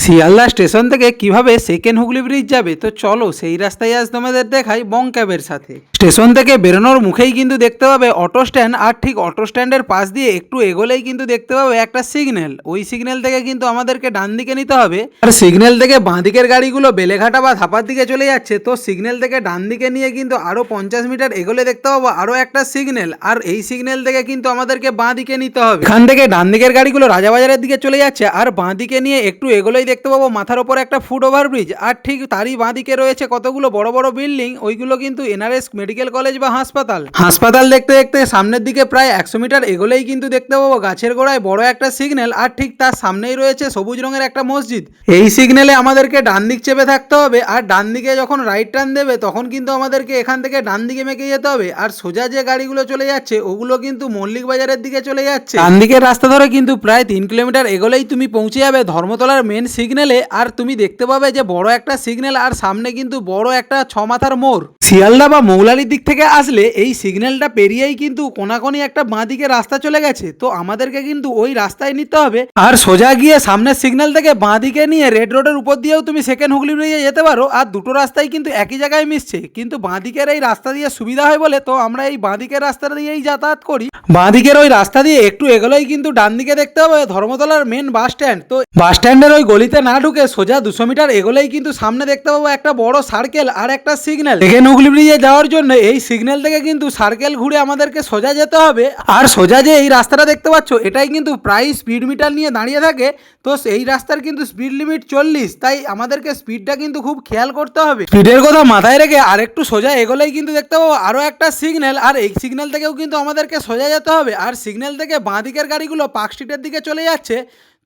Sealdah station থেকে কিভাবে second Hooghly bridge যাবে, তো চলো সেই রাস্তায় আজ তোমাদের দেখাই বং ক্যাবের সাথে। স্টেশন থেকে বেরোনোর মুখেই কিন্তু দেখতে পাবে অটো স্ট্যান্ড, আর ঠিক অটো স্ট্যান্ডের পাশ দিয়ে একটু এগোলেই কিন্তু দেখতে পাবে একটা সিগন্যাল। ওই সিগন্যাল থেকে কিন্তু আমাদেরকে ডান দিকে নিতে হবে, আর সিগন্যাল থেকে বাঁ দিকের গাড়িগুলো বেলেঘাটা বা ধাপার দিকে চলে যাচ্ছে। তো সিগন্যাল থেকে ডান দিকে নিয়ে কিন্তু আরো 50 মিটার এগোলে দেখতে পাবো আরো একটা সিগন্যাল, আর এই সিগন্যাল থেকে কিন্তু আমাদেরকে বাঁ দিকে নিতে হবে। এখান থেকে ডান দিকের গাড়িগুলো রাজাবাজারের দিকে চলে যাচ্ছে, আর বাঁ দিকে নিয়ে একটু এগোলেই দেখতে পাবো মাথার ওপর একটা ফুট ওভারব্রিজ, আর ঠিক তারই বাঁদিকে রয়েছে কতগুলো বড় বড় বিল্ডিং। ওইগুলো কিন্তু এনআরএস মেডিকেল কলেজ বা হাসপাতাল দেখতে দেখতে সামনের দিকে প্রায় 100 মিটার এগোলেই কিন্তু দেখতে পাবো গাছের গোড়ায় বড় একটা সিগন্যাল, আর ঠিক তার সামনেই রয়েছে সবুজ রঙের একটা মসজিদ। এই সিগন্যালে আমাদেরকে ডান দিক চেপে থাকতে হবে, আর ডান দিকে যখন রাইট টার্ন দেবে তখন কিন্তু আমাদেরকে এখান থেকে ডান দিকে মেকে যেতে হবে। আর সোজা যে গাড়িগুলো চলে যাচ্ছে ওগুলো কিন্তু মল্লিক বাজারের দিকে চলে যাচ্ছে। ডান দিকের রাস্তা ধরে কিন্তু প্রায় 3 কিলোমিটার এগোলেই তুমি পৌঁছে যাবে ধর্মতলার মেন সিগন্যালে, আর তুমি দেখতে পাবে যে বড় একটা সিগন্যাল, আর সামনে কিন্তু বড় একটা 6 মাথার মোড়। শিয়ালদা বা মৌলালির দিক থেকে আসলে এই সিগন্যালটা পেরিয়েই কিন্তু কোনাকোনি একটা বাঁদিকে রাস্তা চলে গেছে। তো আমাদেরকে কিন্তু ওই রাস্তায় নিতে হবে, আর সোজা গিয়ে সামনের সিগন্যাল থেকে বাঁদিকে নিয়ে রেড রোডের উপর দিয়েও তুমি সেকেন্ড হুগলি ব্রিজে যেতে পারো। আর দুটো রাস্তাই কিন্তু একই জায়গায় মিশছে, কিন্তু বাঁদিকের এই রাস্তা দিয়ে সুবিধা হয় বলে তো আমরা এই বাঁদিকের রাস্তা দিয়েই যাতায়াত করি। বাঁদিকের ওই রাস্তা দিয়ে একটু এগোলেই কিন্তু ডান দিকে দেখতে হবে ধর্মতলার মেন বাস স্ট্যান্ড। তো বাস স্ট্যান্ডের ওই গলিতে না ঢুকে সোজা 200 মিটার এগোলেই কিন্তু সামনে দেখতে পাবো একটা বড় সার্কেল আর একটা সিগন্যাল। সেকেন্ড হুগলি ব্রিজে যাওয়ার জন্য এই সিগন্যাল থেকে কিন্তু সার্কেল ঘুরে আমাদেরকে সোজা যেতে হবে। আর সোজা যে এই রাস্তাটা দেখতে পাচ্ছ এটাই কিন্তু প্রায় স্পিড মিটার নিয়ে দাঁড়িয়ে থাকে। তো এই রাস্তার কিন্তু স্পিড লিমিট 40, তাই আমাদেরকে স্পিডটা কিন্তু খুব খেয়াল করতে হবে। স্পিডের কথা মাথায় রেখে আর একটু সোজা এগোলেই কিন্তু দেখতে পাবো আরো একটা সিগন্যাল, আর এই সিগন্যাল থেকেও কিন্তু আমাদেরকে সোজা যেতে হবে। আর সিগন্যাল থেকে বাঁ দিকের গাড়িগুলো পার্ক স্ট্রিটের দিকে চলে যাচ্ছে।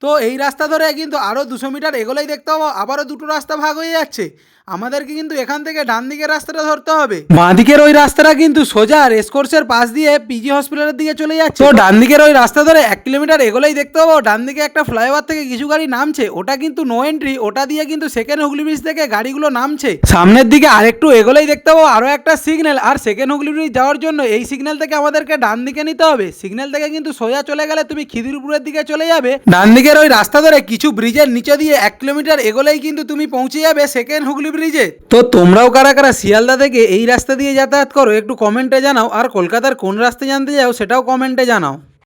তো এই রাস্তা ধরে কিন্তু আরও 200 মিটার এগোলেই দেখতে পাবো আবারও দুটো রাস্তা ভাগ হয়ে যাচ্ছে। আমাদেরকে কিন্তু এখান থেকে ডান দিকের রাস্তাটা ধরতে হবে। বাঁ দিকের ওই রাস্তাটা কিন্তু সোজা রেসকোর্সের পাশ দিয়ে পিজি হসপিটালের দিকে চলে যাচ্ছে। তো ডান দিকের ওই রাস্তা ধরে 1 কিলোমিটার এগোলেই দেখতে পাবো ডান দিকে একটা ফ্লাইওভার থেকে কিছু গাড়ি নামছে, ওটা কিন্তু নো এন্ট্রি, ওটা দিয়ে কিন্তু সেকেন্ড হুগলি ব্রিজ থেকে গাড়িগুলো নামছে। সামনের দিকে আরেকটু এগোলেই দেখতে পাবো আরো একটা সিগন্যাল, আর সেকেন্ড হুগলি ব্রিজ যাওয়ার জন্য এই সিগন্যাল থেকে আমাদেরকে ডান দিকে নিতে হবে। সিগন্যাল থেকে কিন্তু সোজা চলে গেলে তুমি খিদিরপুরের দিকে চলে যাবে। ডান দিকের ওই রাস্তা ধরে কিছু ব্রিজের নিচে দিয়ে 1 কিলোমিটার এগোলেই কিন্তু তুমি পৌঁছে যাবে সেকেন্ড হুগলি ব্রিজে। তো তোমরাও কারা কারা শিয়ালদা থেকে এই রাস্তা দিয়ে যাতায়াত করো একটু কমেন্টে জানাও, আর কলকাতার কোন রাস্তা জানতে চাও সেটাও কমেন্টে জানাও।